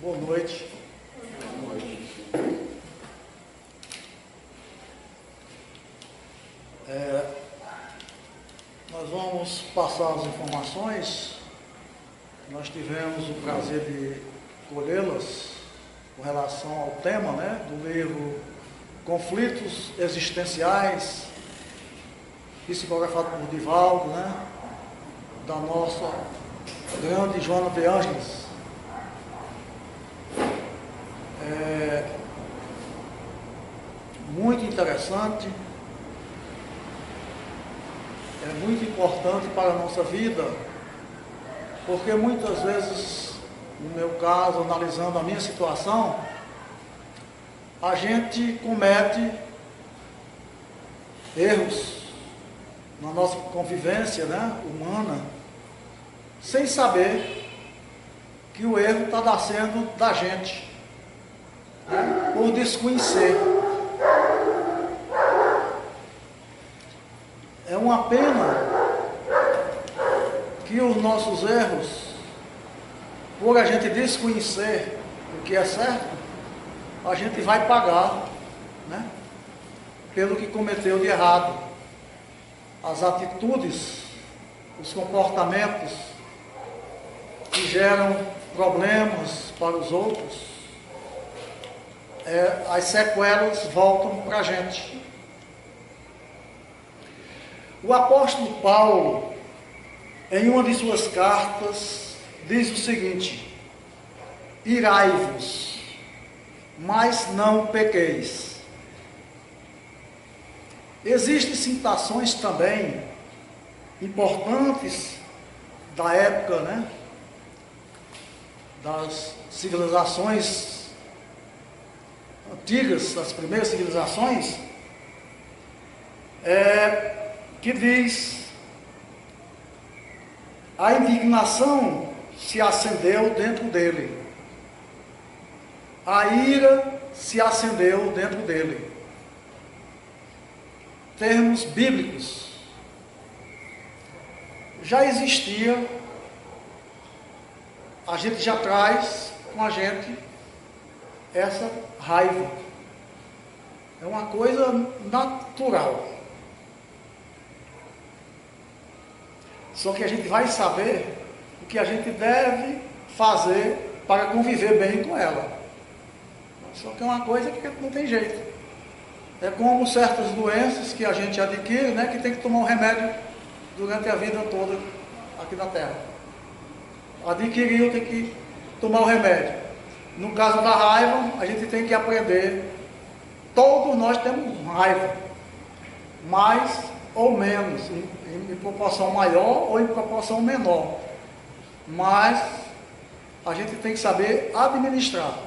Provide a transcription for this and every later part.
Boa noite. Boa noite. Nós vamos passar as informações. Nós tivemos o prazer de colhê-las com relação ao tema, do livro Conflitos Existenciais, psicografado por Divaldo, da nossa grande Joana de Ângeles. Muito interessante, é muito importante para a nossa vida, porque muitas vezes, no meu caso, analisando a minha situação, a gente comete erros na nossa convivência humana, sem saber que o erro está nascendo da gente, por desconhecer. É uma pena que os nossos erros, por a gente desconhecer o que é certo, a gente vai pagar, pelo que cometeu de errado. As atitudes, os comportamentos que geram problemas para os outros, as sequelas voltam para a gente. O apóstolo Paulo, em uma de suas cartas, diz o seguinte: irai-vos, mas não pequeis. Existem citações também importantes da época, das civilizações antigas, das primeiras civilizações, que diz: a indignação se acendeu dentro dele, a ira se acendeu dentro dele. Termos bíblicos. Já existia, a gente já traz com a gente essa raiva. É uma coisa natural. Só que a gente vai saber o que a gente deve fazer para conviver bem com ela. Só que é uma coisa que não tem jeito. É como certas doenças que a gente adquire, que tem que tomar um remédio durante a vida toda aqui na Terra. Adquiriu, tem que tomar o remédio. No caso da raiva, a gente tem que aprender. Todos nós temos raiva, mais ou menos, em proporção maior ou em proporção menor. Mas a gente tem que saber administrar.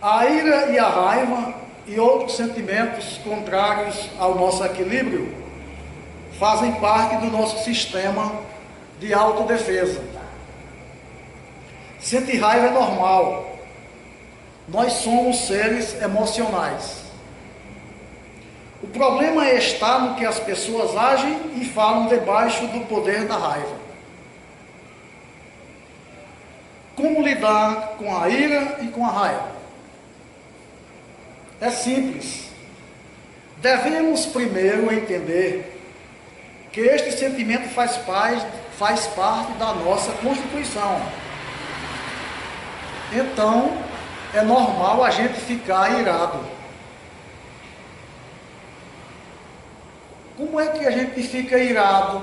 A ira e a raiva e outros sentimentos contrários ao nosso equilíbrio fazem parte do nosso sistema de autodefesa. Sentir raiva é normal. Nós somos seres emocionais. O problema está no que as pessoas agem e falam debaixo do poder da raiva. Como lidar com a ira e com a raiva? É simples. Devemos primeiro entender que este sentimento faz parte da nossa constituição. Então, é normal a gente ficar irado. Como é que a gente fica irado,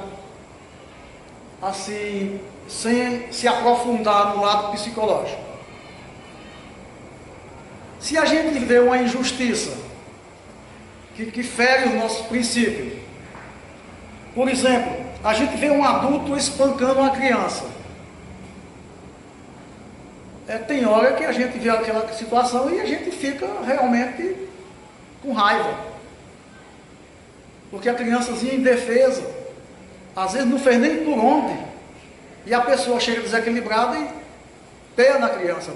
assim, sem se aprofundar no lado psicológico? Se a gente vê uma injustiça que fere os nossos princípios, por exemplo, a gente vê um adulto espancando uma criança, tem hora que a gente vê aquela situação e a gente fica realmente com raiva, porque a criançazinha indefesa, às vezes não fez nem por onde, e a pessoa chega desequilibrada e pega na criança,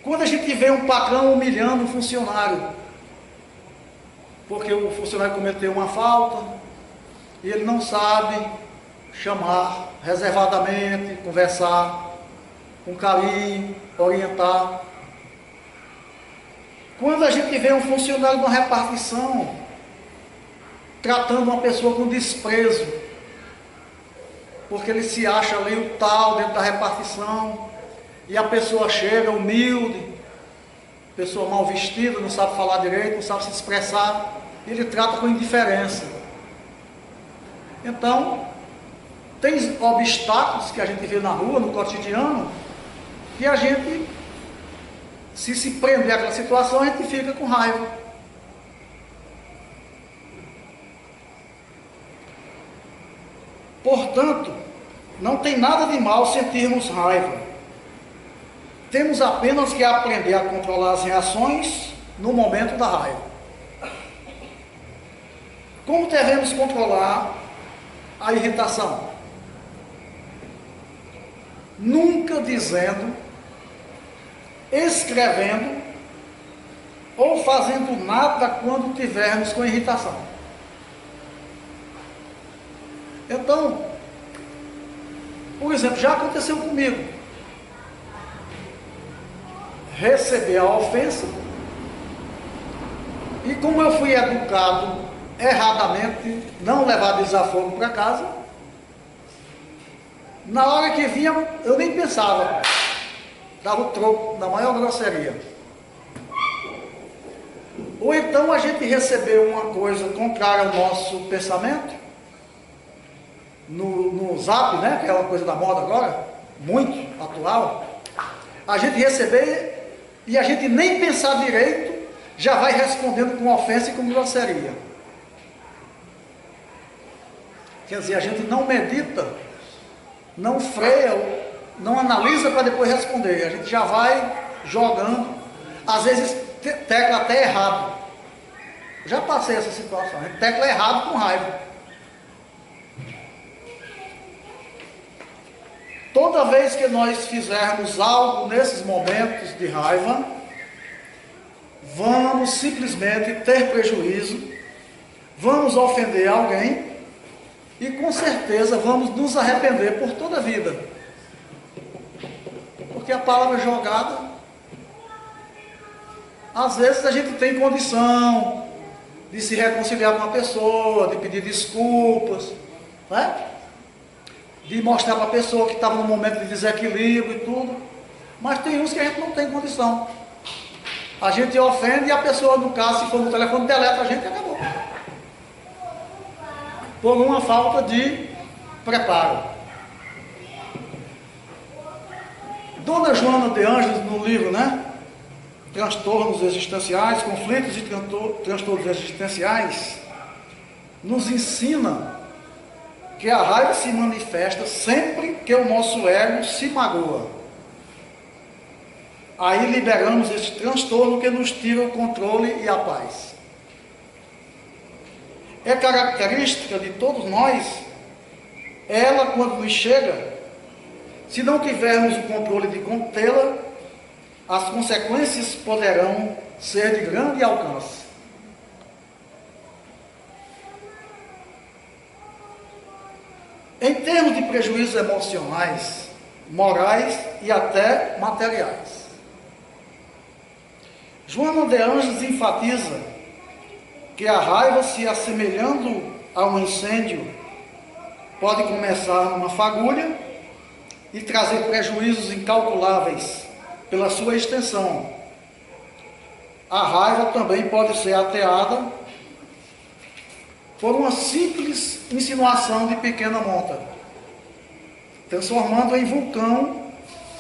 Quando a gente vê um patrão humilhando um funcionário, porque o funcionário cometeu uma falta, e ele não sabe, chamar reservadamente, conversar com carinho, orientar. Quando a gente vê um funcionário de uma repartição tratando uma pessoa com desprezo, porque ele se acha ali o tal dentro da repartição, e a pessoa chega humilde, pessoa mal vestida, não sabe falar direito, não sabe se expressar, e ele trata com indiferença. Então, tem obstáculos que a gente vê na rua, no cotidiano, que a gente, se prender àquela situação, a gente fica com raiva. Portanto, não tem nada de mal sentirmos raiva. Temos apenas que aprender a controlar as reações no momento da raiva. Como devemos controlar a irritação? Nunca dizendo, escrevendo ou fazendo nada quando tivermos com irritação. Então, por exemplo, já aconteceu comigo. Receber a ofensa, e como eu fui educado erradamente, não levar desaforo para casa, na hora que vinha, eu nem pensava, dava o troco na maior grosseria. Ou então a gente recebeu uma coisa contrária ao nosso pensamento, no zap, né, que é uma coisa da moda agora, muito atual, a gente receber e a gente nem pensar direito, já vai respondendo com ofensa e com grosseria. Quer dizer, a gente não medita, não freia, não analisa para depois responder. A gente já vai jogando, às vezes tecla até errado. Já passei essa situação, a gente tecla errado com raiva. Toda vez que nós fizermos algo nesses momentos de raiva, vamos simplesmente ter prejuízo, vamos ofender alguém e com certeza vamos nos arrepender por toda a vida. Porque a palavra jogada, às vezes a gente tem condição de se reconciliar com uma pessoa, de pedir desculpas, né? De mostrar para a pessoa que estava num momento de desequilíbrio e tudo, mas tem uns que a gente não tem condição. A gente ofende e a pessoa, no caso, se for no telefone, deleta a gente e acabou. Por uma falta de preparo. Dona Joana de Ângeles, no livro, né? Transtornos existenciais, conflitos e transtornos existenciais, nos ensina que a raiva se manifesta sempre que o nosso ego se magoa. Aí liberamos esse transtorno que nos tira o controle e a paz. É característica de todos nós, ela quando nos chega, se não tivermos o controle de contê-la, as consequências poderão ser de grande alcance. Em termos de prejuízos emocionais, morais e até materiais, Joana de Ângeles enfatiza que a raiva, se assemelhando a um incêndio, pode começar numa fagulha e trazer prejuízos incalculáveis pela sua extensão. A raiva também pode ser ateada por uma simples insinuação de pequena monta, transformando em vulcão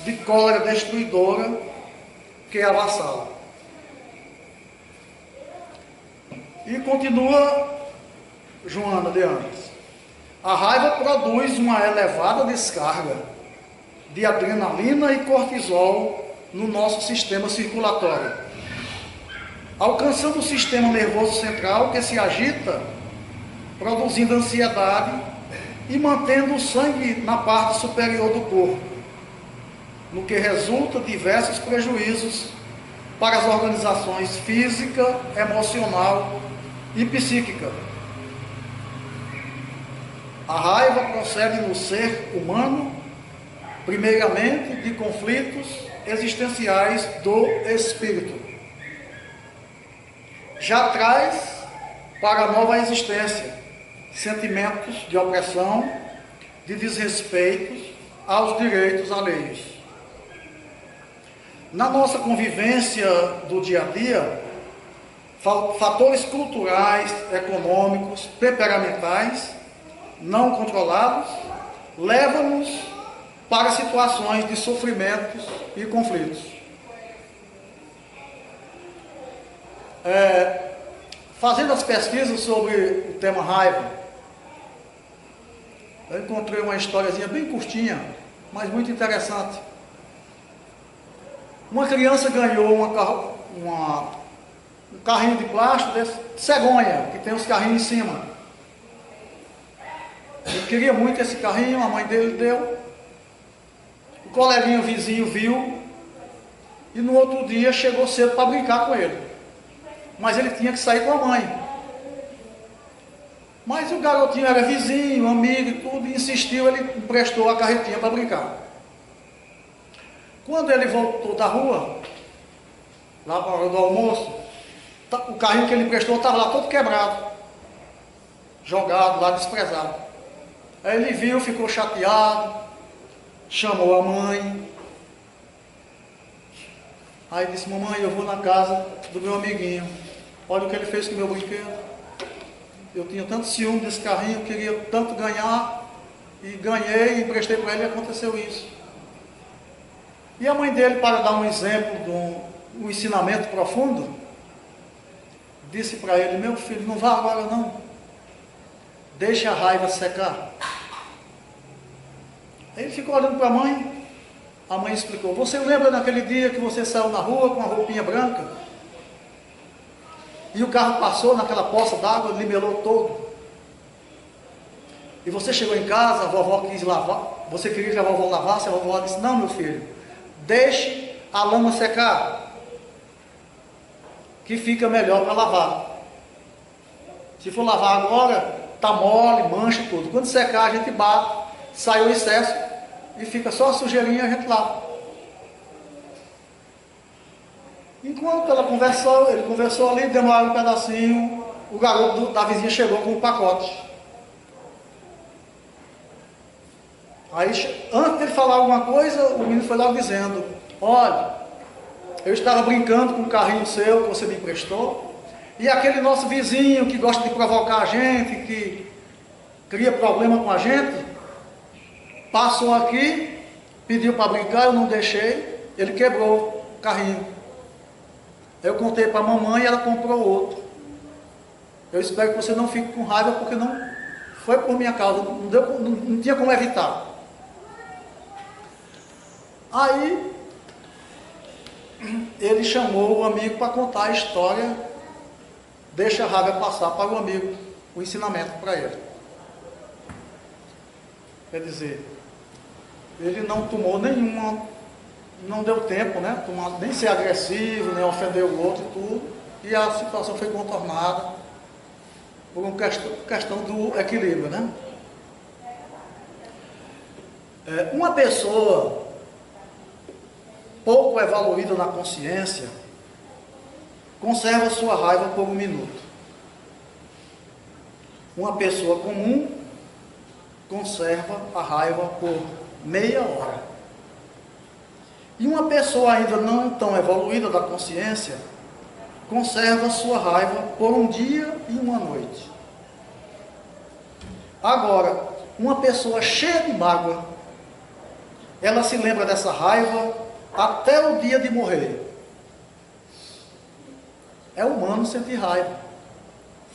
de cólera destruidora que avassala. E continua Joana de Ângeles. A raiva produz uma elevada descarga de adrenalina e cortisol no nosso sistema circulatório, alcançando o sistema nervoso central, que se agita, produzindo ansiedade e mantendo o sangue na parte superior do corpo, no que resulta diversos prejuízos para as organizações física, emocional e psíquica. A raiva procede no ser humano, primeiramente, de conflitos existenciais do espírito. Já traz para a nova existência sentimentos de opressão, de desrespeitos aos direitos alheios. Na nossa convivência do dia a dia, fatores culturais, econômicos, temperamentais, não controlados, levam-nos para situações de sofrimentos e conflitos. Fazendo as pesquisas sobre o tema raiva, eu encontrei uma historiazinha bem curtinha, mas muito interessante. Uma criança ganhou um carrinho de plástico desse, cegonha, que tem os carrinhos em cima. Ele queria muito esse carrinho, a mãe dele deu. O coleguinha vizinho viu e no outro dia chegou cedo para brincar com ele. Mas ele tinha que sair com a mãe. Mas o garotinho era vizinho, amigo e tudo, e insistiu, ele emprestou a carretinha para brincar. Quando ele voltou da rua, lá para a hora do almoço, o carrinho que ele emprestou estava lá todo quebrado, jogado lá, desprezado. Aí ele viu, ficou chateado, chamou a mãe. Aí disse: mamãe, eu vou na casa do meu amiguinho, olha o que ele fez com o meu brinquedo. Eu tinha tanto ciúme desse carrinho, eu queria tanto ganhar, e ganhei, emprestei para ele e aconteceu isso. E a mãe dele, para dar um exemplo de um ensinamento profundo, disse para ele: meu filho, não vá agora não, deixe a raiva secar. Aí ele ficou olhando para a mãe explicou: você lembra daquele dia que você saiu na rua com uma roupinha branca? E o carro passou naquela poça d'água, nivelou todo. E você chegou em casa, a vovó quis lavar, você queria que a vovó lavasse, a vovó disse: não, meu filho, deixe a lama secar, que fica melhor para lavar. Se for lavar agora, tá mole, mancha tudo. Quando secar, a gente bate, sai o excesso e fica só a sujeirinha e a gente lava. Enquanto ele conversou ali, demorou um pedacinho, o garoto da vizinha chegou com um pacote. Aí, antes de ele falar alguma coisa, o menino foi logo dizendo: olha, eu estava brincando com o carrinho seu que você me emprestou, e aquele nosso vizinho que gosta de provocar a gente, que cria problema com a gente, passou aqui, pediu para brincar, eu não deixei, ele quebrou o carrinho. Eu contei para a mamãe e ela comprou outro. Eu espero que você não fique com raiva, porque não foi por minha causa, não tinha como evitar. Aí ele chamou o amigo para contar a história, deixa a raiva passar para o amigo, o ensinamento para ele. Quer dizer, ele não tomou nenhuma, não deu tempo, né, nem ser agressivo, nem ofender o outro e tudo, e a situação foi contornada por uma questão do equilíbrio, né? Uma pessoa pouco evoluída na consciência conserva sua raiva por um minuto. Uma pessoa comum conserva a raiva por meia hora. E uma pessoa ainda não tão evoluída da consciência conserva sua raiva por um dia e uma noite. Agora, uma pessoa cheia de mágoa, ela se lembra dessa raiva até o dia de morrer. É humano sentir raiva,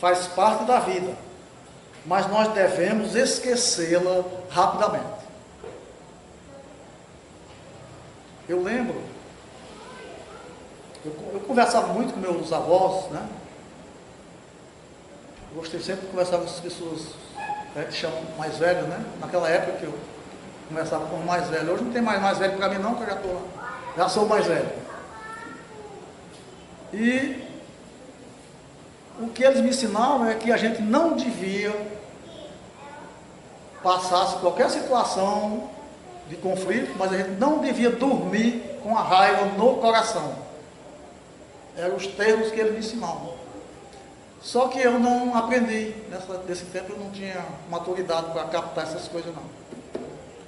faz parte da vida, mas nós devemos esquecê-la rapidamente. Eu lembro, eu conversava muito com meus avós, né? Eu gostei sempre de conversar com as pessoas que chamam mais velhos, né? Naquela época que eu conversava com o mais velho. Hoje não tem mais velho para mim não, porque eu já sou mais velho. E o que eles me ensinavam é que a gente não devia passasse qualquer situação de conflito, mas a gente não devia dormir com a raiva no coração. Eram os termos que ele me ensinou. Só que eu não aprendi, nesse tempo eu não tinha maturidade para captar essas coisas não.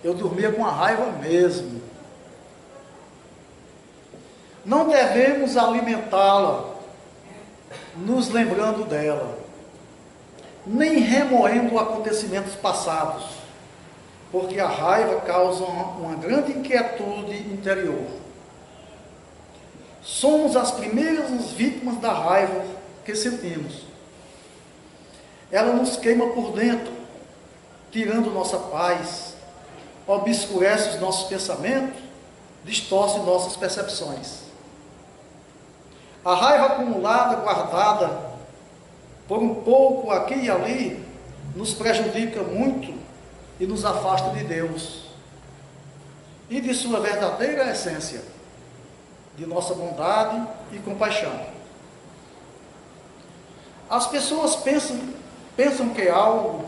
Eu dormia com a raiva mesmo. Não devemos alimentá-la, nos lembrando dela, nem remoendo acontecimentos passados, porque a raiva causa uma grande inquietude interior. Somos as primeiras vítimas da raiva que sentimos. Ela nos queima por dentro, tirando nossa paz, obscurece os nossos pensamentos, distorce nossas percepções. A raiva acumulada, guardada, por um pouco aqui e ali, nos prejudica muito e nos afasta de Deus e de sua verdadeira essência, de nossa bondade e compaixão. As pessoas pensam que algo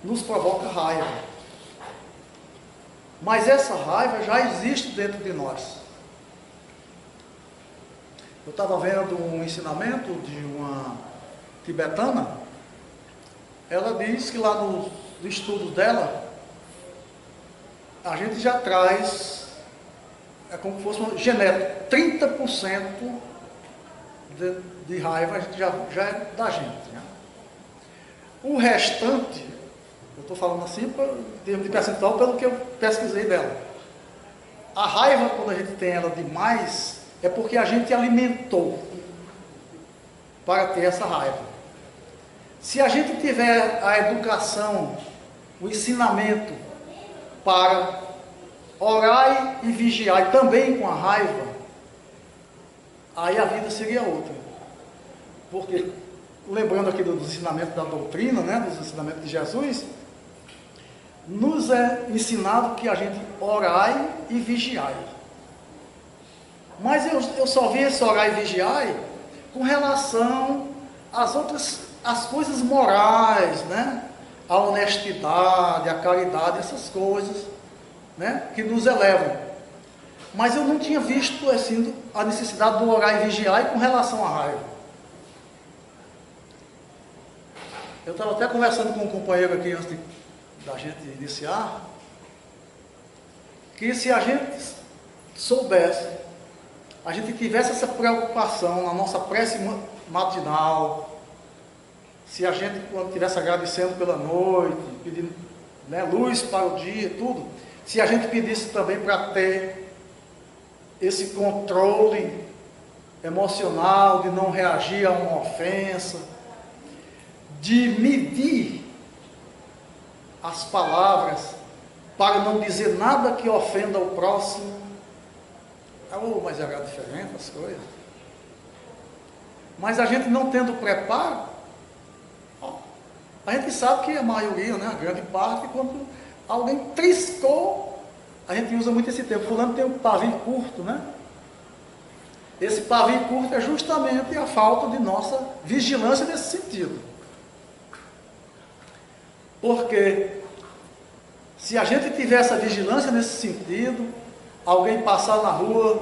nos provoca raiva, mas essa raiva já existe dentro de nós. Eu estava vendo um ensinamento de uma tibetana. Ela diz que lá nos estudos dela, a gente já traz, é como se fosse uma genética, 30% de raiva a gente já é da gente. Né? O restante, eu estou falando assim, em termos de percentual, pelo que eu pesquisei dela. A raiva, quando a gente tem ela demais, é porque a gente alimentou para ter essa raiva. Se a gente tiver a educação, o ensinamento para orar e vigiar também com a raiva, aí a vida seria outra. Porque, lembrando aqui dos ensinamentos da doutrina, né, dos ensinamentos de Jesus, nos é ensinado que a gente orai e vigiai. Mas eu só vi esse orar e vigiar com relação às coisas morais, né? A honestidade, a caridade, essas coisas, né? Que nos elevam. Mas eu não tinha visto assim, a necessidade do orar e vigiar com relação à raiva. Eu estava até conversando com um companheiro aqui antes da gente iniciar, que se a gente soubesse, a gente tivesse essa preocupação na nossa prece matinal, se a gente, quando estivesse agradecendo pela noite, pedindo, né, luz para o dia e tudo, se a gente pedisse também para ter esse controle emocional, de não reagir a uma ofensa, de medir as palavras para não dizer nada que ofenda o próximo. Mas era diferente as coisas. Mas a gente não tendo preparo, a gente sabe que a maioria, né, a grande parte, quando alguém triscou, a gente usa muito esse termo, fulano tem um pavio curto, né? Esse pavio curto é justamente a falta de nossa vigilância nesse sentido. Porque se a gente tiver essa vigilância nesse sentido, alguém passar na rua,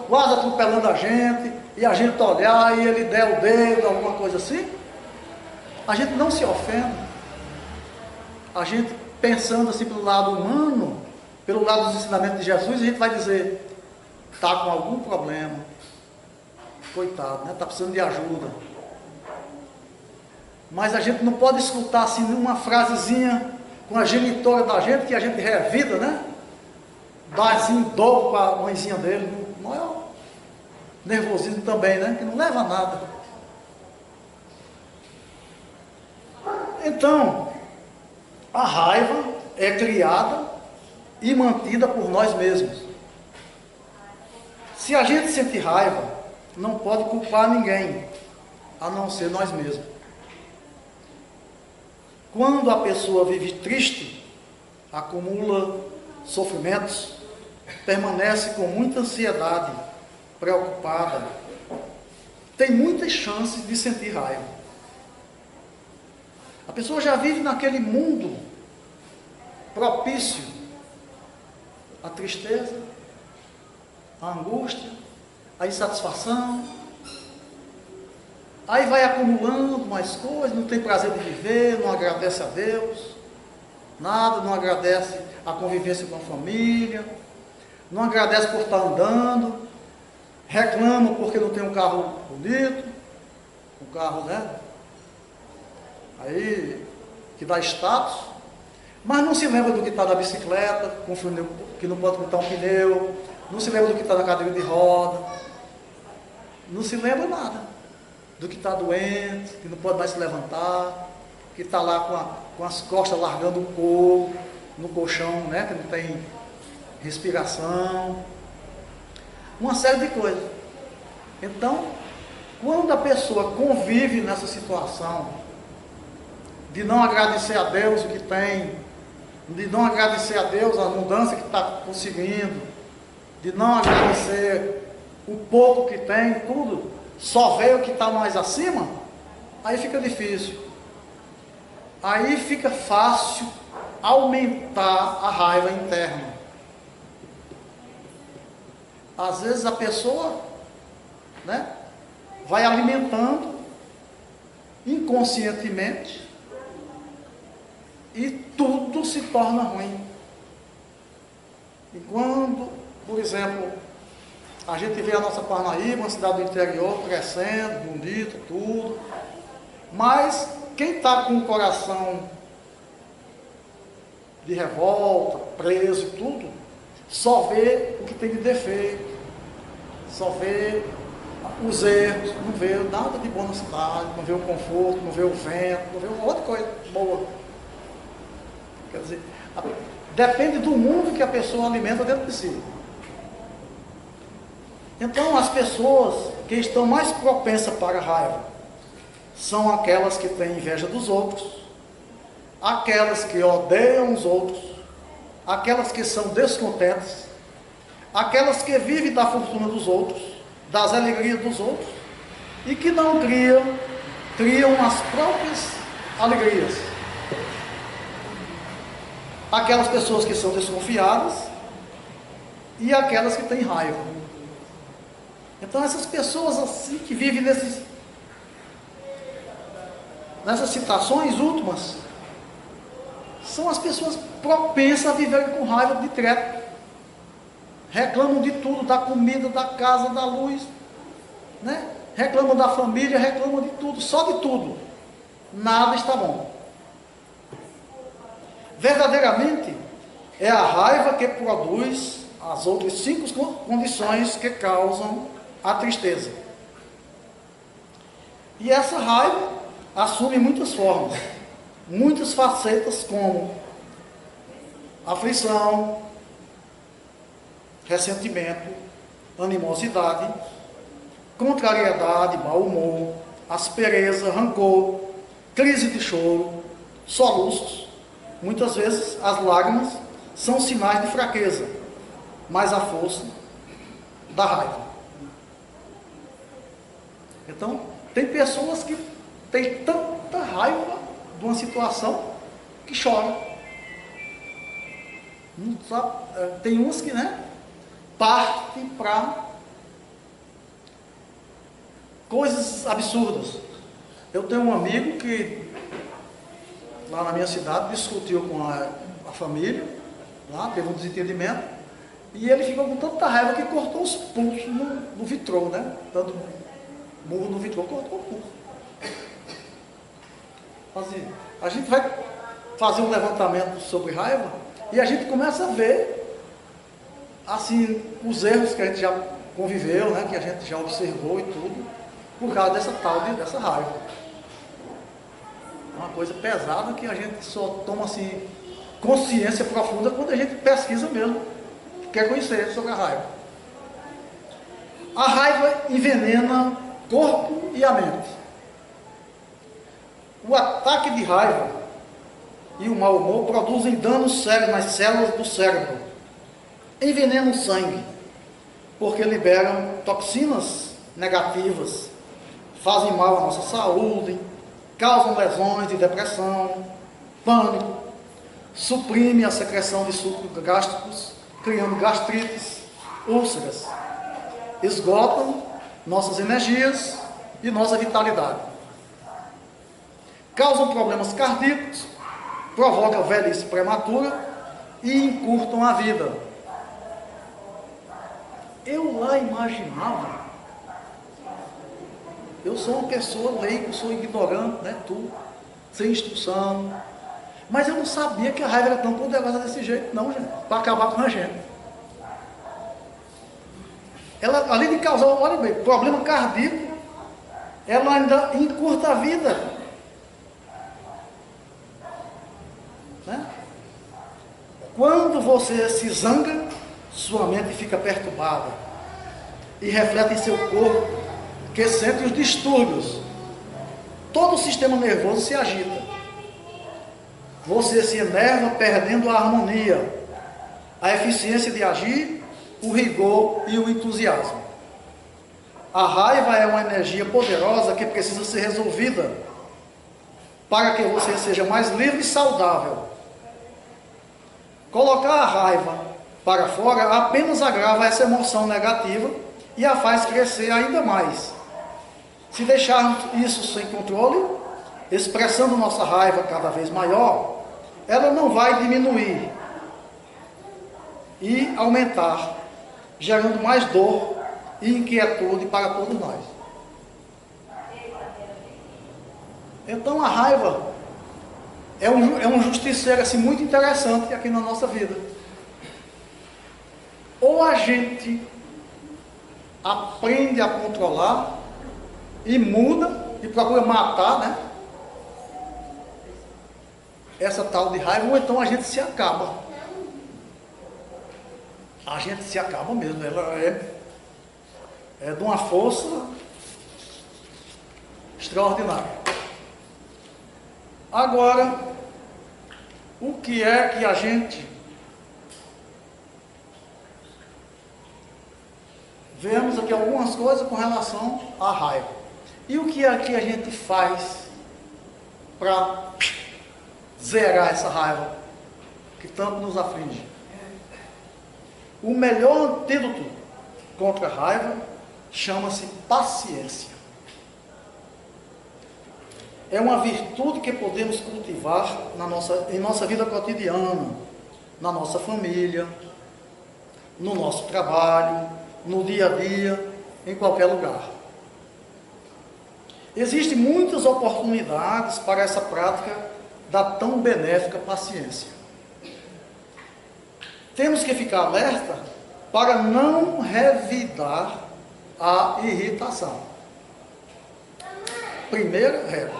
quase atropelando a gente, e a gente olhar e ele der o dedo, alguma coisa assim, a gente não se ofende. A gente, pensando assim pelo lado humano, pelo lado dos ensinamentos de Jesus, a gente vai dizer, está com algum problema, coitado, né? Está precisando de ajuda. Mas a gente não pode escutar assim uma frasezinha com a genitora da gente, que a gente revida, né? Dá assim dor para a mãezinha dele, não é o nervosismo também, né? Que não leva a nada. Então, a raiva é criada e mantida por nós mesmos. Se a gente sente raiva, não pode culpar ninguém, a não ser nós mesmos. Quando a pessoa vive triste, acumula sofrimentos, permanece com muita ansiedade, preocupada, tem muitas chances de sentir raiva. A pessoa já vive naquele mundo propício à tristeza, à angústia, à insatisfação. Aí vai acumulando mais coisas, não tem prazer de viver, não agradece a Deus, nada, não agradece a convivência com a família, não agradece por estar andando, reclama porque não tem um carro bonito, um carro, né? Aí, que dá status, mas não se lembra do que está na bicicleta, que não pode botar um pneu, não se lembra do que está na cadeira de roda, não se lembra nada, do que está doente, que não pode mais se levantar, que está lá com as costas largando o couro, no colchão, né, que não tem respiração, uma série de coisas. Então, quando a pessoa convive nessa situação, de não agradecer a Deus o que tem, de não agradecer a Deus a mudança que está conseguindo, de não agradecer o pouco que tem, tudo, só vê o que está mais acima, aí fica difícil. Aí fica fácil aumentar a raiva interna. Às vezes a pessoa, né, vai alimentando inconscientemente e tudo se torna ruim. E quando, por exemplo, a gente vê a nossa Parnaíba, uma cidade do interior, crescendo, bonito, tudo, mas quem está com o coração de revolta, preso e tudo, só vê o que tem de defeito, só vê os erros, não vê nada de bom na cidade, não vê o conforto, não vê o vento, não vê uma outra coisa boa. Quer dizer, depende do mundo que a pessoa alimenta dentro de si. Então, as pessoas que estão mais propensas para a raiva são aquelas que têm inveja dos outros, aquelas que odeiam os outros, aquelas que são descontentes, aquelas que vivem da fortuna dos outros, das alegrias dos outros, e que não criam as próprias alegrias. Aquelas pessoas que são desconfiadas e aquelas que têm raiva. Então essas pessoas assim que vivem nessas situações últimas são as pessoas propensas a viverem com raiva de direto. Reclamam de tudo, da comida, da casa, da luz, né? Reclamam da família, reclamam de tudo, só de tudo. Nada está bom. Verdadeiramente, é a raiva que produz as outras 5 condições que causam a tristeza. E essa raiva assume muitas formas, muitas facetas, como aflição, ressentimento, animosidade, contrariedade, mau humor, aspereza, rancor, crise de choro, soluços. Muitas vezes as lágrimas são sinais de fraqueza, mas a força da raiva. Então, tem pessoas que têm tanta raiva de uma situação que choram. Não sabe, tem uns que, né, partem para coisas absurdas. Eu tenho um amigo que lá na minha cidade discutiu com a família, lá teve um desentendimento, e ele ficou com tanta raiva que cortou os pulsos no vitrô, né? Dando murro no vitrô, cortou o pulso. Assim, a gente vai fazer um levantamento sobre raiva e a gente começa a ver assim os erros que a gente já conviveu, né? Que a gente já observou e tudo, por causa dessa raiva. Uma coisa pesada que a gente só toma assim consciência profunda quando a gente pesquisa mesmo, quer conhecer sobre a raiva. A raiva envenena corpo e a mente. O ataque de raiva e o mau humor produzem danos sérios nas células do cérebro, envenenam o sangue, porque liberam toxinas negativas, fazem mal à nossa saúde, causam lesões de depressão, pânico, suprime a secreção de sucos gástricos, criando gastrites, úlceras, esgotam nossas energias e nossa vitalidade. Causam problemas cardíacos, provocam velhice prematura e encurtam a vida. Eu lá imaginava, eu sou uma pessoa leiga, sou ignorante, né, tudo, sem instrução, mas eu não sabia que a raiva era tão poderosa desse jeito, não, gente, para acabar com a gente. Ela, além de causar, olha bem, problema cardíaco, ela ainda encurta a vida. Né? Quando você se zanga, sua mente fica perturbada e reflete em seu corpo, que sente os distúrbios. Todo o sistema nervoso se agita. Você se enerva, perdendo a harmonia, a eficiência de agir, o rigor e o entusiasmo. A raiva é uma energia poderosa que precisa ser resolvida para que você seja mais livre e saudável. Colocar a raiva para fora apenas agrava essa emoção negativa e a faz crescer ainda mais. Se deixarmos isso sem controle, expressando nossa raiva cada vez maior, ela não vai diminuir e aumentar, gerando mais dor e inquietude para todos nós. Então a raiva é um justiceiro assim, muito interessante aqui na nossa vida. Ou a gente aprende a controlar e muda e procura matar, né, essa tal de raiva, ou então a gente se acaba. A gente se acaba mesmo. Ela é de uma força extraordinária. Agora, o que é que a gente vemos aqui algumas coisas com relação à raiva. E o que é que a gente faz para zerar essa raiva que tanto nos aflige? O melhor antídoto contra a raiva chama-se paciência. É uma virtude que podemos cultivar em nossa vida cotidiana, na nossa família, no nosso trabalho, no dia a dia, em qualquer lugar. Existem muitas oportunidades para essa prática da tão benéfica paciência. Temos que ficar alerta para não revidar a irritação. Primeira regra: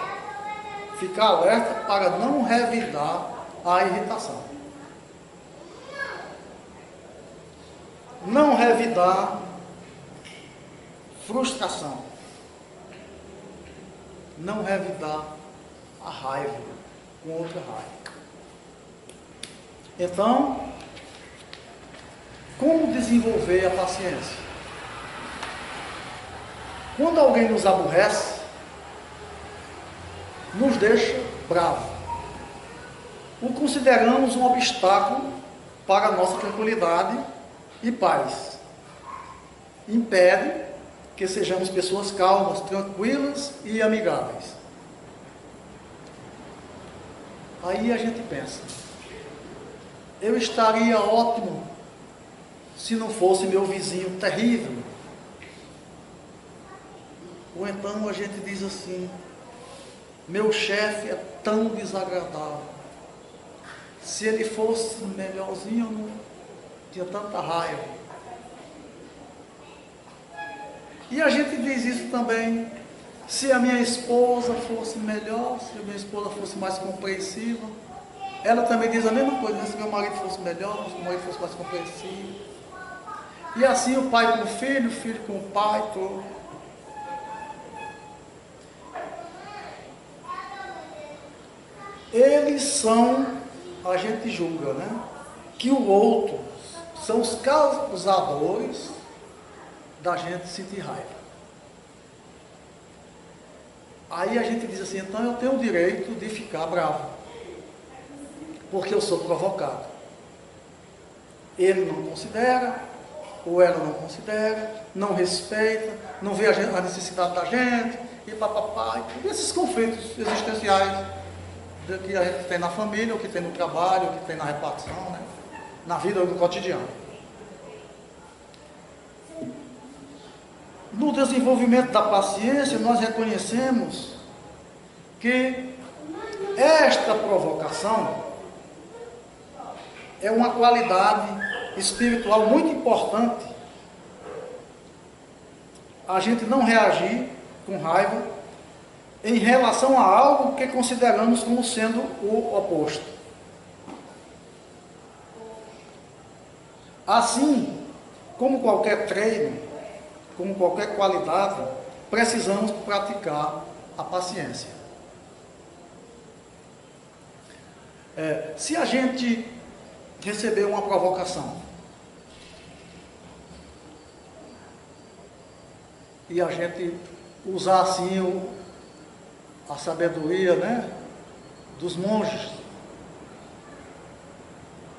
ficar alerta para não revidar a irritação. Não revidar frustração. Não revidar a raiva com outra raiva. Então, como desenvolver a paciência? Quando alguém nos aborrece, nos deixa bravo, o consideramos um obstáculo para a nossa tranquilidade e paz. Impede que sejamos pessoas calmas, tranquilas e amigáveis. Aí a gente pensa, eu estaria ótimo se não fosse meu vizinho terrível. Ou então a gente diz assim, meu chefe é tão desagradável. Se ele fosse melhorzinho, eu não tinha tanta raiva. E a gente diz isso também, se a minha esposa fosse melhor, se a minha esposa fosse mais compreensiva. Ela também diz a mesma coisa, se meu marido fosse melhor, se meu marido fosse mais compreensivo. E assim o pai com o filho com o pai, tudo. Eles são, a gente julga, né, que o outro são os causadores da gente sentir raiva. Aí a gente diz assim, então eu tenho o direito de ficar bravo, porque eu sou provocado. Ele não considera, ou ela não considera, não respeita, não vê a necessidade da gente, e papapá, e esses conflitos existenciais que a gente tem na família, ou que tem no trabalho, ou que tem na repartição, né? Na vida ou no cotidiano. No desenvolvimento da paciência, nós reconhecemos que esta provocação é uma qualidade espiritual muito importante. A gente não reagir com raiva em relação a algo que consideramos como sendo o oposto. Assim, como qualquer treino, como qualquer qualidade, precisamos praticar a paciência. Se a gente receber uma provocação e a gente usar assim a sabedoria, né, dos monges,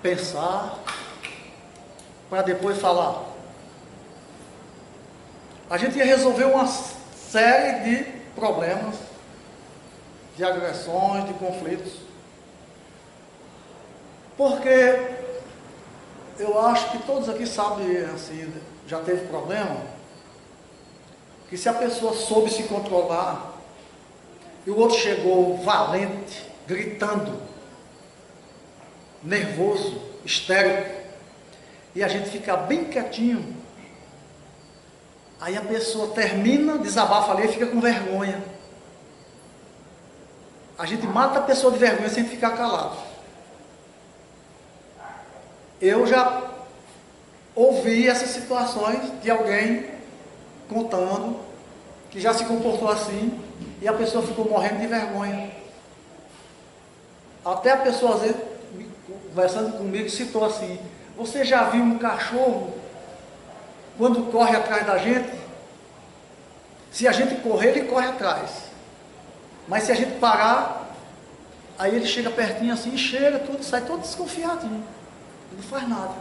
pensar para depois falar, a gente ia resolver uma série de problemas, de agressões, de conflitos. Porque eu acho que todos aqui sabem, assim, já teve problema, que se a pessoa soube se controlar, e o outro chegou valente, gritando, nervoso, histérico, e a gente fica bem quietinho, aí a pessoa termina, desabafa ali e fica com vergonha. A gente mata a pessoa de vergonha sem ficar calado. Eu já ouvi essas situações de alguém contando que já se comportou assim e a pessoa ficou morrendo de vergonha. Até a pessoa, às vezes, conversando comigo, citou assim: você já viu um cachorro quando corre atrás da gente? Se a gente correr, ele corre atrás. Mas se a gente parar, aí ele chega pertinho assim, chega, tudo, sai todo desconfiadinho. Não faz nada.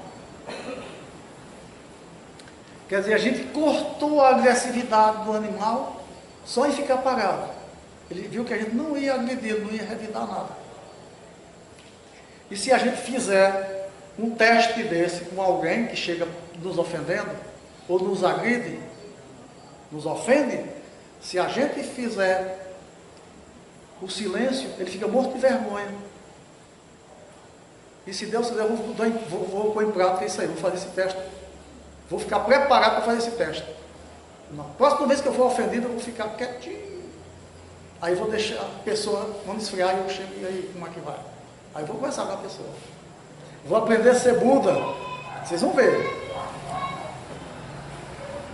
Quer dizer, a gente cortou a agressividade do animal só em ficar parado. Ele viu que a gente não ia agredir, não ia revidar nada. E se a gente fizer um teste desse com alguém que chega nos ofendendo, ou nos agride, nos ofende, se a gente fizer o silêncio, ele fica morto de vergonha. E se Deus quiser, eu vou pôr em prática isso aí, vou fazer esse teste. Vou ficar preparado para fazer esse teste. Na próxima vez que eu for ofendido, eu vou ficar quietinho. Aí vou deixar a pessoa, vamos esfriar, e eu chego, e aí, como é que vai? Aí vou conversar com a pessoa. Vou aprender a ser Buda. Vocês vão ver.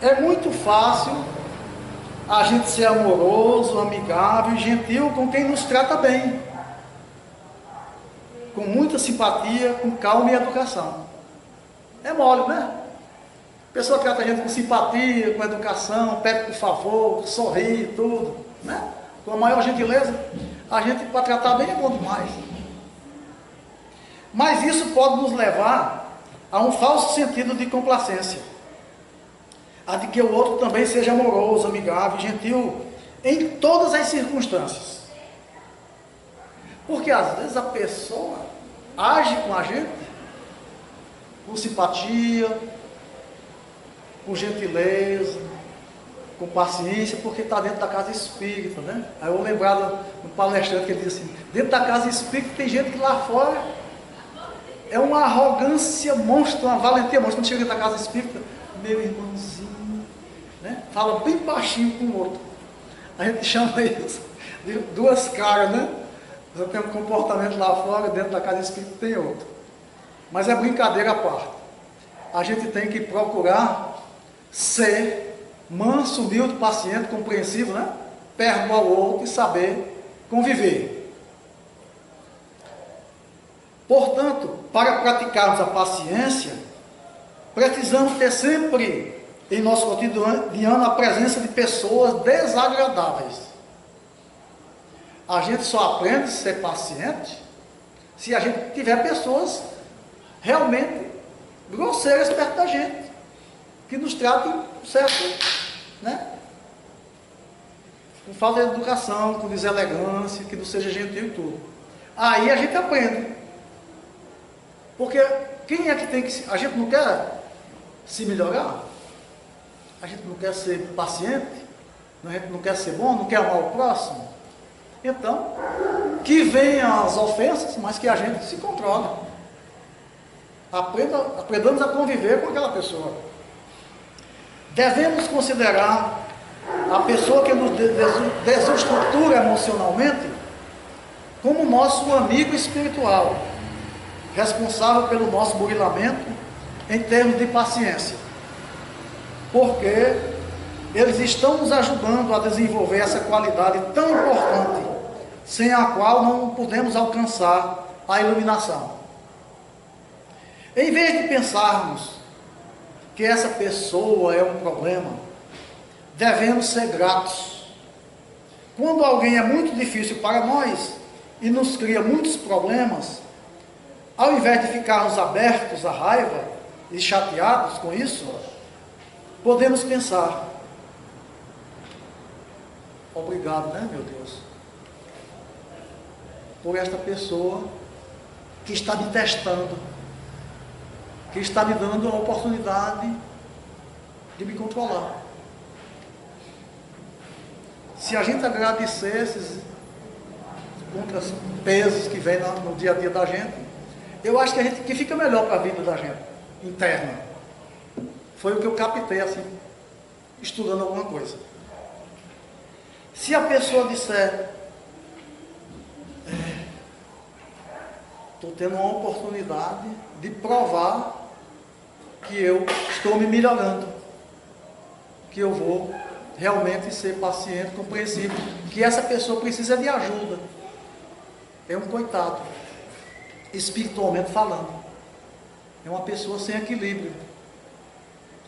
É muito fácil a gente ser amoroso, amigável e gentil com quem nos trata bem. Com muita simpatia, com calma e educação. É mole, né? A pessoa trata a gente com simpatia, com educação, pede por favor, sorri, tudo, né? Com a maior gentileza. A gente, para tratar bem, é bom demais. Mas isso pode nos levar a um falso sentido de complacência. A de que o outro também seja amoroso, amigável, gentil, em todas as circunstâncias. Porque às vezes a pessoa age com a gente com simpatia, com gentileza, com paciência, porque está dentro da casa espírita, né? Aí eu vou lembrar do palestrante que ele disse assim: dentro da casa espírita tem gente que lá fora é uma arrogância monstra, uma valentia monstra. Quando chega dentro da casa espírita, meu irmãozinho, né? Fala bem baixinho com o outro. A gente chama isso de duas caras, né? Você tem um comportamento lá fora, dentro da casa espírita tem outro. Mas é brincadeira à parte. A gente tem que procurar ser manso, humilde, paciente, compreensivo, né? Perto ao outro e saber conviver. Portanto, para praticarmos a paciência, precisamos ter sempre em nosso cotidiano a presença de pessoas desagradáveis. A gente só aprende a ser paciente se a gente tiver pessoas realmente grosseiras perto da gente, que nos tratem certo, né? Com falta de educação, com deselegância, que não seja gentil e tudo. Aí a gente aprende. Porque quem é que tem que... A gente não quer se melhorar? A gente não quer ser paciente? A gente não quer ser bom? Não quer amar o próximo? Então, que venham as ofensas, mas que a gente se controle. Aprendamos a conviver com aquela pessoa. Devemos considerar a pessoa que nos desestrutura emocionalmente como nosso amigo espiritual, responsável pelo nosso burilamento em termos de paciência, porque eles estão nos ajudando a desenvolver essa qualidade tão importante, sem a qual não podemos alcançar a iluminação. Em vez de pensarmos que essa pessoa é um problema, devemos ser gratos. Quando alguém é muito difícil para nós e nos cria muitos problemas, ao invés de ficarmos abertos à raiva e chateados com isso, podemos pensar: obrigado, né, meu Deus, por esta pessoa que está me testando, que está me dando a oportunidade de me controlar. Se a gente agradecer esses contrapesos que vem no dia a dia da gente, eu acho que fica melhor para a vida da gente, interna. Foi o que eu captei, assim, estudando alguma coisa. Se a pessoa disser: estou tendo uma oportunidade de provar que eu estou me melhorando, que eu vou realmente ser paciente, compreensivo, que essa pessoa precisa de ajuda. É um coitado, espiritualmente falando. É uma pessoa sem equilíbrio,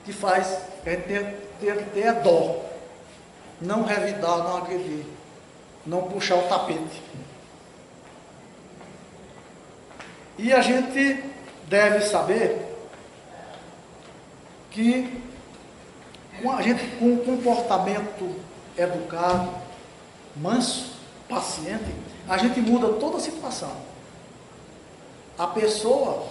que faz a gente ter a dó, não revidar, não agredir, não puxar o tapete. E a gente deve saber que a gente, com um comportamento educado, manso, paciente, a gente muda toda a situação. A pessoa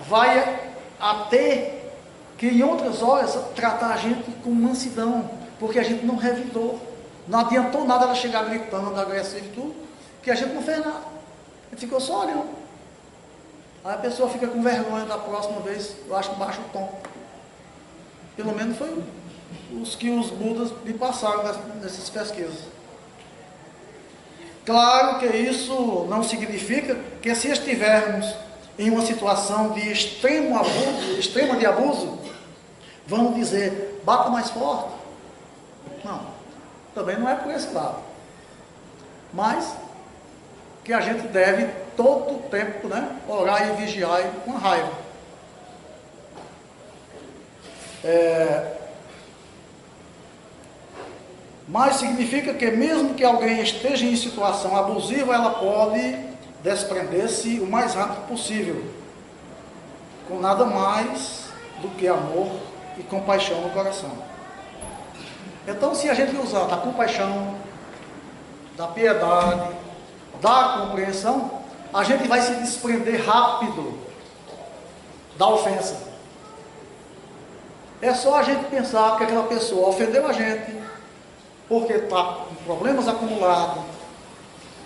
vai a ter que, em outras horas, tratar a gente com mansidão, porque a gente não revidou. Não adiantou nada ela chegar gritando, agressiva e tudo, que a gente não fez nada. A gente ficou só olhando. Aí a pessoa fica com vergonha da próxima vez, eu acho que baixa o tom. Pelo menos foi os que os Budas me passaram nessas pesquisas. Claro que isso não significa que, se estivermos em uma situação de extrema de abuso, vamos dizer: bata mais forte. Não, também não é por esse lado. Mas que a gente deve todo o tempo, né, orar e vigiar com raiva. Mas significa que, mesmo que alguém esteja em situação abusiva, ela pode desprender-se o mais rápido possível, com nada mais do que amor e compaixão no coração. Então, se a gente usar da compaixão, da piedade, da compreensão, a gente vai se desprender rápido da ofensa. É só a gente pensar que aquela pessoa ofendeu a gente porque está com problemas acumulados,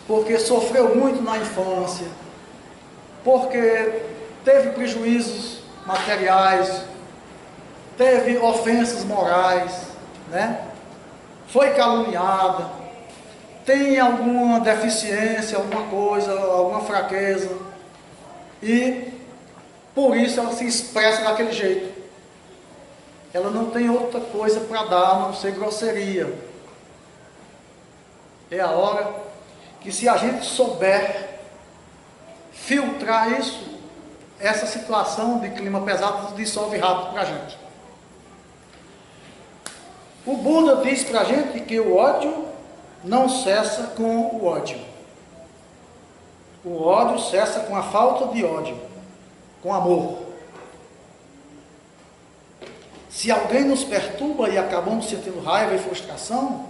porque sofreu muito na infância, porque teve prejuízos materiais, teve ofensas morais, né? Foi caluniada, tem alguma deficiência, alguma coisa, alguma fraqueza, e por isso ela se expressa daquele jeito. Ela não tem outra coisa para dar a não ser grosseria. É a hora que, se a gente souber filtrar isso, essa situação de clima pesado dissolve rápido para a gente. O Buda diz para a gente que o ódio não cessa com o ódio. O ódio cessa com a falta de ódio, com amor. Se alguém nos perturba e acabamos sentindo raiva e frustração,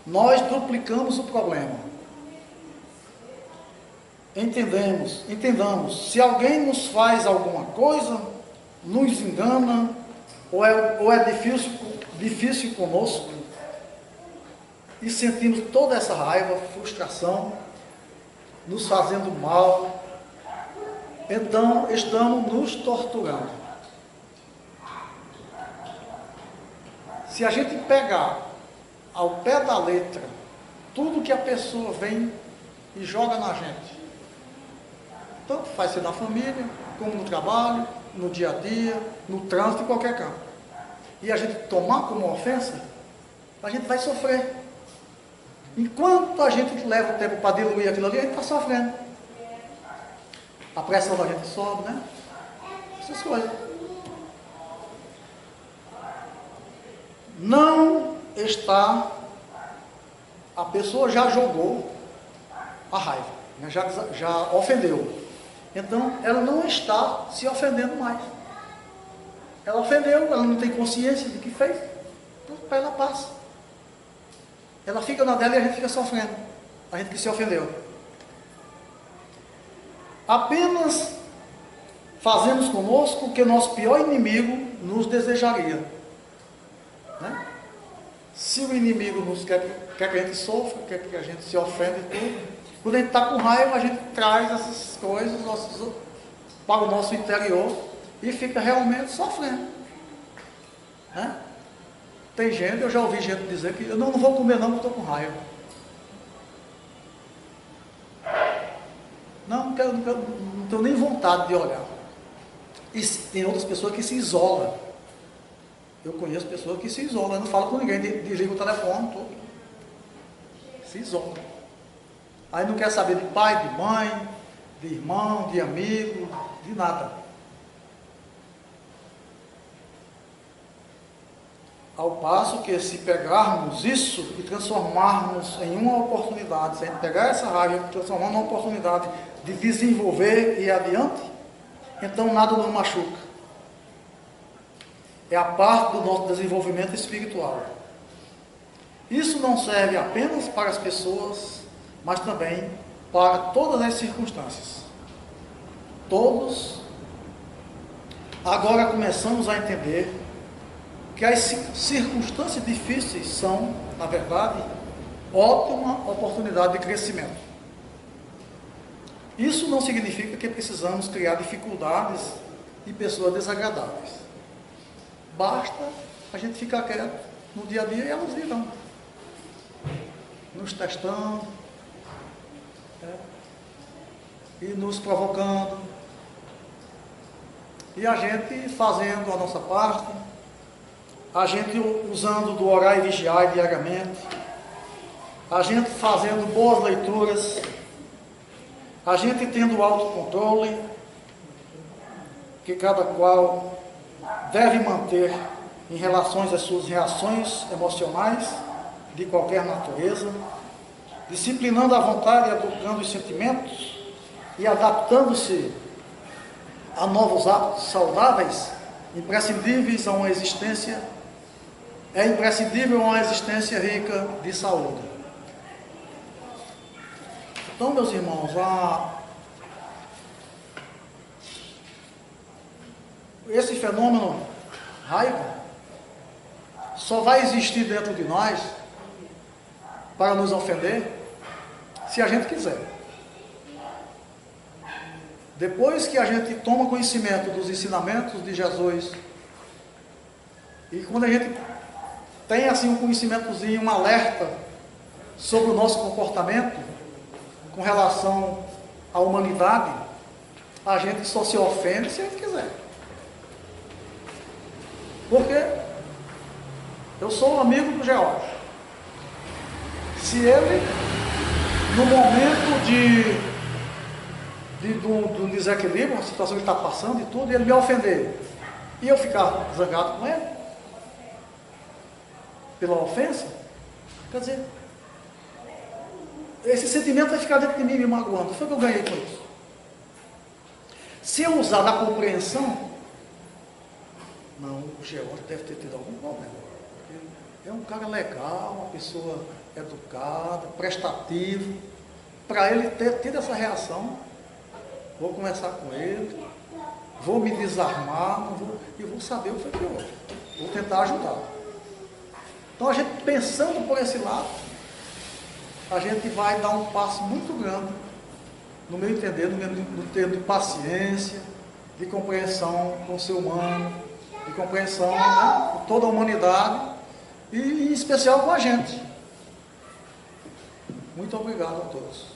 nós duplicamos o problema. Entendamos, se alguém nos faz alguma coisa, nos engana, ou é difícil conosco, e sentimos toda essa raiva, frustração, nos fazendo mal, então estamos nos torturando. Se a gente pegar ao pé da letra tudo que a pessoa vem e joga na gente, tanto faz ser na família, como no trabalho, no dia a dia, no trânsito, em qualquer campo, e a gente tomar como ofensa, a gente vai sofrer. Enquanto a gente leva o tempo para diluir aquilo ali, a gente está sofrendo. A pressão da gente sobe, né? Essas coisas. Não está... A pessoa já jogou a raiva, né? já ofendeu. Então, ela não está se ofendendo mais. Ela ofendeu, ela não tem consciência do que fez. Então, para ela passa. Ela fica na dela e a gente fica sofrendo. A gente que se ofendeu. Apenas fazemos conosco o que nosso pior inimigo nos desejaria. Né? Se o inimigo nos quer que a gente sofra, quer que a gente se ofenda e tudo, quando a gente está com raiva, a gente traz essas coisas para o nosso interior e fica realmente sofrendo. Né? Tem gente, eu já ouvi gente dizer que eu não vou comer não, porque estou com raiva. Não tenho nem vontade de olhar. E tem outras pessoas que se isolam. Eu conheço pessoas que se isolam, não falam com ninguém, desliga o telefone, tudo. Se isolam. Aí não quer saber de pai, de mãe, de irmão, de amigo, de nada. Ao passo que, se pegarmos isso e transformarmos em uma oportunidade, se a gente pegar essa raiva e transformar numa oportunidade de desenvolver e ir adiante, então nada nos machuca. É a parte do nosso desenvolvimento espiritual. Isso não serve apenas para as pessoas, mas também para todas as circunstâncias. Todos agora começamos a entender que as circunstâncias difíceis são, na verdade, ótima oportunidade de crescimento. Isso não significa que precisamos criar dificuldades e pessoas desagradáveis. Basta a gente ficar quieto no dia a dia e elas virão, nos testando, e nos provocando, e a gente fazendo a nossa parte, a gente usando do orar e vigiar diariamente, a gente fazendo boas leituras, a gente tendo autocontrole, que cada qual deve manter em relação às suas reações emocionais de qualquer natureza, disciplinando a vontade, educando os sentimentos e adaptando-se a novos hábitos saudáveis, imprescindíveis a uma existência. É imprescindível uma existência rica de saúde. Então, meus irmãos, esse fenômeno raiva só vai existir dentro de nós para nos ofender se a gente quiser. Depois que a gente toma conhecimento dos ensinamentos de Jesus, e quando a gente tem assim um conhecimentozinho, um alerta sobre o nosso comportamento com relação à humanidade, a gente só se ofende se a gente quiser. Porque eu sou um amigo do George. Se ele, no momento do desequilíbrio, uma situação que ele está passando e tudo, ele me ofender, e eu ficar zangado com ele, pela ofensa, quer dizer, esse sentimento vai ficar dentro de mim me magoando. O que foi que eu ganhei com isso? Se eu usar da compreensão, não, o George deve ter tido algum problema. Porque é um cara legal, uma pessoa educada, prestativa. Para ele ter tido essa reação, vou conversar com ele, vou me desarmar e vou saber o que foi que houve. Vou tentar ajudar. Então a gente pensando por esse lado, a gente vai dar um passo muito grande, no meu entender, no termo de paciência, de compreensão com o ser humano, de compreensão, né, com toda a humanidade e em especial com a gente. Muito obrigado a todos.